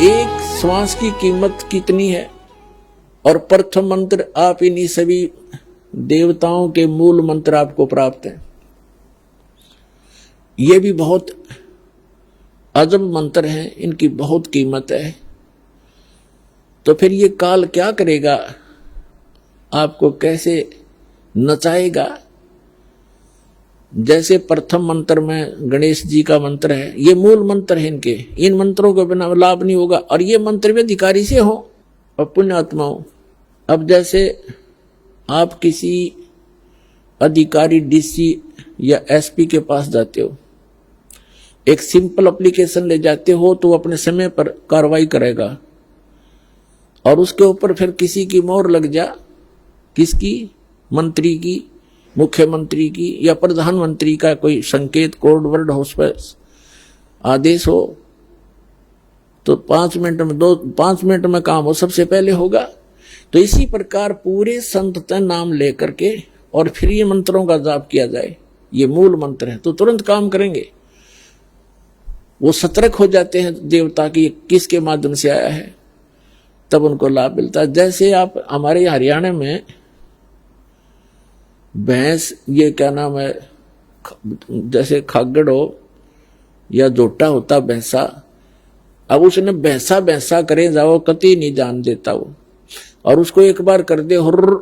एक श्वास की कीमत कितनी है। और प्रथम मंत्र आप इन्हीं सभी देवताओं के मूल मंत्र आपको प्राप्त है। ये भी बहुत अजब मंत्र हैं, इनकी बहुत कीमत है। तो फिर ये काल क्या करेगा, आपको कैसे नचाएगा। जैसे प्रथम मंत्र में गणेश जी का मंत्र है, ये मूल मंत्र है इनके, इन मंत्रों के बिना लाभ नहीं होगा। और ये मंत्र भी अधिकारी से हो और पुण्यात्माओं। अब जैसे आप किसी अधिकारी डीसी या एसपी के पास जाते हो, एक सिंपल एप्लीकेशन ले जाते हो तो अपने समय पर कार्रवाई करेगा और उसके ऊपर फिर किसी की मोहर लग जा, किसकी, मंत्री की, मुख्यमंत्री की या प्रधानमंत्री का कोई संकेत, कोड वर्ड हो, आदेश हो, तो 5 मिनट में काम हो, सबसे पहले होगा। तो इसी प्रकार पूरे संत नाम लेकर के और फिर ये मंत्रों का जाप किया जाए, ये मूल मंत्र है, तो तुरंत काम करेंगे। वो सतर्क हो जाते हैं देवता की किसके माध्यम से आया है, तब उनको लाभ मिलता है। जैसे आप हमारे हरियाणा में भैंस, ये क्या नाम है, जैसे खागड़ हो या जोटा होता भैंसा, अब उसने भैंसा भैंसा करे जाओ, कति नहीं जान देता वो, और उसको एक बार कर दे हुर्र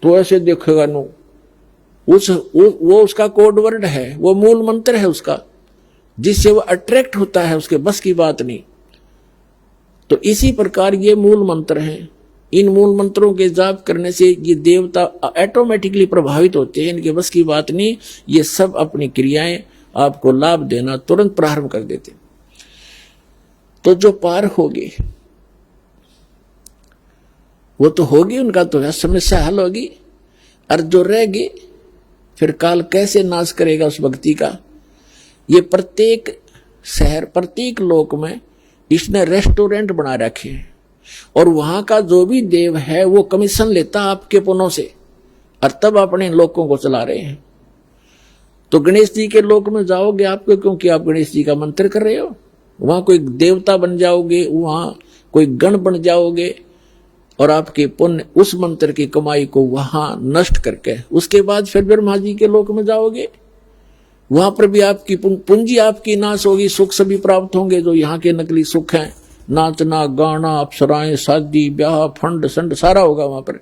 तो ऐसे देखेगा नो, वो उसका कोड वर्ड है, वो मूल मंत्र है उसका, जिससे वो अट्रैक्ट होता है, उसके बस की बात नहीं। तो इसी प्रकार ये मूल मंत्र हैं। इन मूल मंत्रों के जाप करने से ये देवता ऑटोमेटिकली प्रभावित होते हैं, इनके बस की बात नहीं। ये सब अपनी क्रियाएं आपको लाभ देना तुरंत प्रारंभ कर देते। तो जो पार होगी वो तो होगी, उनका तो समस्या हल होगी। और जो रहेगी फिर काल कैसे नाश करेगा उस व्यक्ति का। ये प्रत्येक शहर, प्रत्येक लोक में इसने रेस्टोरेंट बना रखे हैं और वहां का जो भी देव है वो कमीशन लेता आपके पुण्यों से, और तब अपने लोगों को चला रहे हैं। तो गणेश जी के लोक में जाओगे आपको, क्योंकि आप गणेश जी का मंत्र कर रहे हो, वहां कोई देवता बन जाओगे, वहां कोई गण बन जाओगे और आपके पुण्य उस मंत्र की कमाई को वहां नष्ट करके उसके बाद फिर ब्रह्मा जी के लोक में जाओगे, वहां पर भी आपकी पूंजी आपकी नाश होगी, सुख सभी प्राप्त होंगे जो यहाँ के नकली सुख हैं, नाचना गाना, अप्सराएं, शादी ब्याह, फंड संड सारा होगा वहां पर।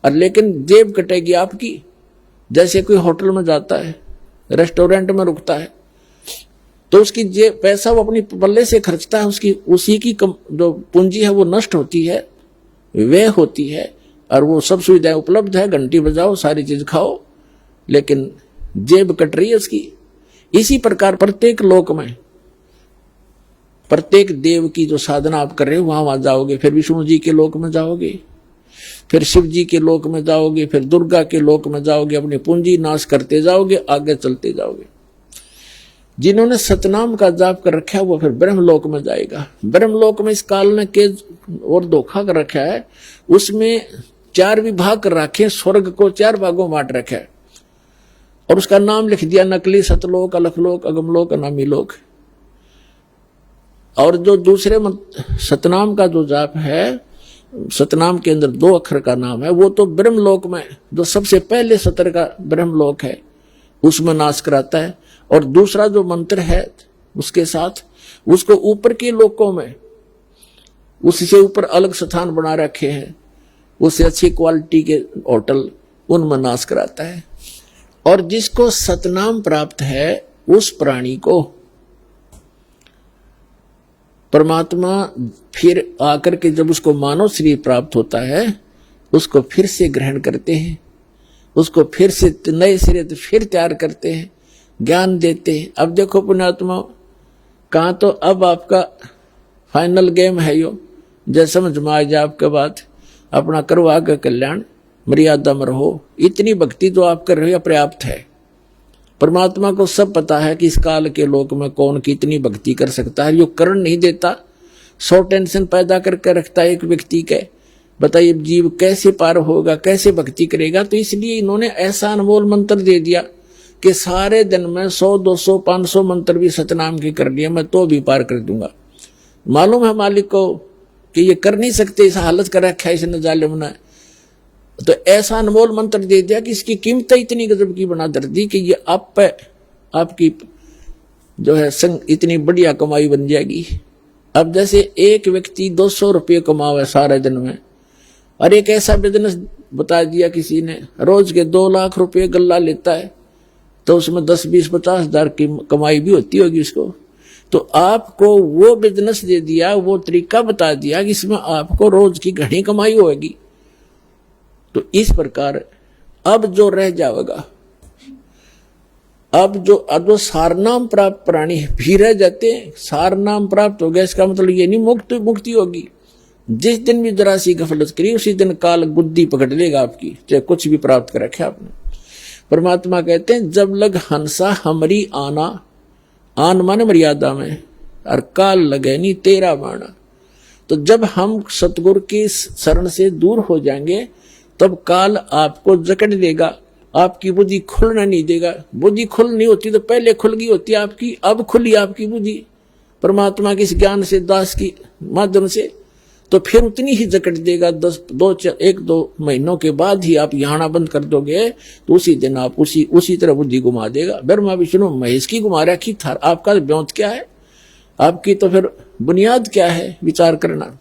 और लेकिन जेब कटेगी आपकी। जैसे कोई होटल में जाता है, रेस्टोरेंट में रुकता है, तो उसकी जेब पैसा वो अपनी पल्ले से खर्चता है, उसकी उसी की जो पूंजी है वो नष्ट होती है, व्यय होती है, और वो सब सुविधाएं उपलब्ध है, घंटी बजाओ, सारी चीज खाओ, लेकिन जेब कट रही है उसकी। इसी प्रकार प्रत्येक लोक में प्रत्येक देव की जो साधना आप कर रहे हो वहां जाओगे, फिर विष्णु जी के लोक में जाओगे, फिर शिव जी के लोक में जाओगे, फिर दुर्गा के लोक में जाओगे, अपनी पूंजी नाश करते जाओगे, आगे चलते जाओगे। जिन्होंने सतनाम का जाप कर रखा है वो फिर ब्रह्मलोक में जाएगा। ब्रह्मलोक में इस काल ने के और धोखा कर रखा है, उसमें 4 विभाग कर रखे, स्वर्ग को 4 भागों बांट रखा है और उसका नाम लिख दिया नकली सतलोक, अलखलोक, अगमलोक, अनामी लोक। और जो दूसरे सतनाम का जो जाप है, सतनाम के अंदर 2 अक्षर का नाम है, वो तो ब्रह्मलोक में जो सबसे पहले सतर का ब्रह्मलोक है उसमें नाश कराता है। और दूसरा जो मंत्र है उसके साथ उसको ऊपर के लोकों में, उससे ऊपर अलग स्थान बना रखे हैं, उससे अच्छी क्वालिटी के होटल, उनमें नाश कराता है। और जिसको सतनाम प्राप्त है उस प्राणी को परमात्मा फिर आकर के जब उसको मानव शरीर प्राप्त होता है उसको फिर से ग्रहण करते हैं, उसको फिर से नए सिरे से फिर तैयार करते हैं, ज्ञान देते हैं। अब देखो पुण्यात्मा, कहाँ तो अब आपका फाइनल गेम है यो, जैसे समझ में आ जाए आपके बाद अपना करवा का कल्याण, मर्यादा में रहो। इतनी भक्ति जो आप कर रहे हो पर्याप्त है। परमात्मा को सब पता है कि इस काल के लोक में कौन कितनी भक्ति कर सकता है। यो करण नहीं देता, 100 टेंशन पैदा करके रखता है एक व्यक्ति के। बताइए जीव कैसे पार होगा, कैसे भक्ति करेगा। तो इसलिए इन्होंने ऐसा अनमोल मंत्र दे दिया कि सारे दिन में 100, 200, 500 मंत्र भी सतनाम के कर लिए मैं तो भी पार कर दूंगा। मालूम है मालिक को कि ये कर नहीं सकते, इस हालत कर रखा है इसने जालिम ने, तो ऐसा अनमोल मंत्र दे दिया कि इसकी कीमत इतनी गजब की बना दर दी कि ये आप पे आपकी जो है संग इतनी बढ़िया कमाई बन जाएगी। अब जैसे एक व्यक्ति 200 रुपये कमावे सारे दिन में, और एक ऐसा बिजनेस बता दिया किसी ने, रोज के 2 लाख रुपए गल्ला लेता है, तो उसमें 10, 20, 50 हजार की कमाई भी होती होगी उसको। तो आपको वो बिजनेस दे दिया, वो तरीका बता दिया कि इसमें आपको रोज की घनी कमाई होगी। तो इस प्रकार अब जो रह जाएगा, अब जो सारनाम प्राप्त प्राणी भी रह जाते हैं, सारनाम प्राप्त हो गया, इसका मतलब ये नहीं मुक्ति होगी। जिस दिन भी जरा सी गफलत करी उसी दिन काल गुद्दी पकड़ लेगा आपकी, चाहे कुछ भी प्राप्त कर रखे आपने। परमात्मा कहते हैं जब लग हंसा हमरी आना, आन मन मर्यादा में, और काल लगे नहीं तेरा बाणा। तो जब हम सतगुरु की शरण से दूर हो जाएंगे तब काल आपको जकड़ देगा, आपकी बुद्धि खुलना नहीं देगा। बुद्धि खुल नहीं होती तो पहले खुल गई होती आपकी, अब खुली आपकी बुद्धि परमात्मा के इस ज्ञान से, दास की माध्यम से, तो फिर उतनी ही जकड़ देगा। 1-2 महीनों के बाद ही आप यहाँ बंद कर दोगे तो उसी दिन आप उसी तरह बुद्धि घुमा देगा। ब्रह्मा विष्णु महेश की घुमा रखी था, आपका ब्योंत क्या है, आपकी तो फिर बुनियाद क्या है, विचार करना।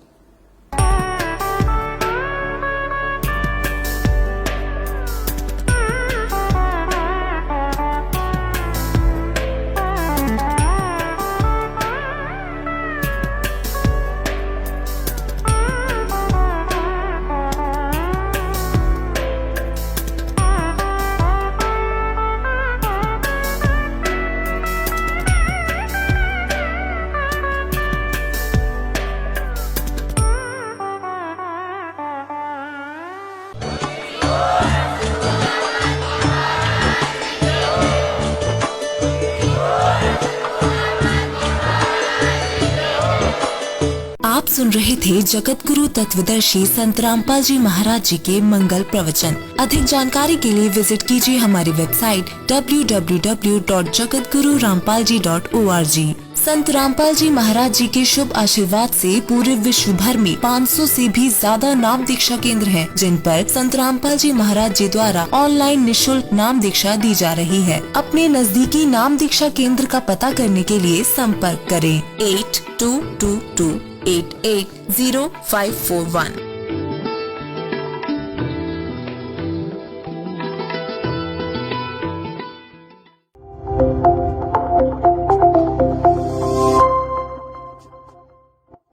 आप सुन रहे थे जगत गुरु तत्वदर्शी संत रामपाल जी महाराज जी के मंगल प्रवचन। अधिक जानकारी के लिए विजिट कीजिए हमारी वेबसाइट www.jagatgururampalji.org। संत रामपाल जी महाराज जी के शुभ आशीर्वाद से पूरे विश्व भर में 500 से भी ज्यादा नाम दीक्षा केंद्र हैं, जिन पर संत रामपाल जी महाराज जी द्वारा ऑनलाइन निशुल्क नाम दीक्षा दी जा रही है। अपने नजदीकी नाम दीक्षा केंद्र का पता करने के लिए संपर्क करें 8222880541।